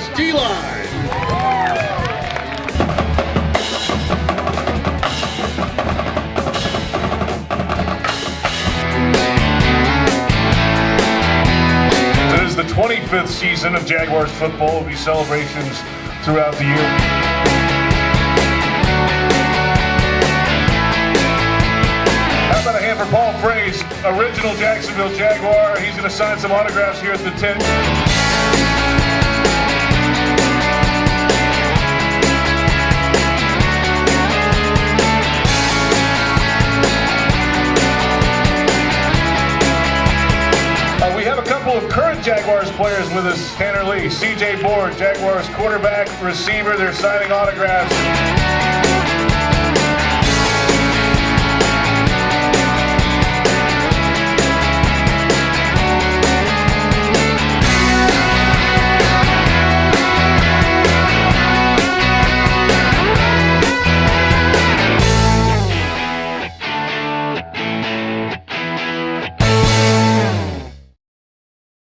Jaguars D-line. It is the 25th season of Jaguars football. There will be celebrations throughout the year. How about a hand for Paul Fraze, original Jacksonville Jaguar. He's going to sign some autographs here at the tent. We have a couple of current Jaguars players with us. Tanner Lee, CJ Board, Jaguars quarterback, receiver. They're signing autographs.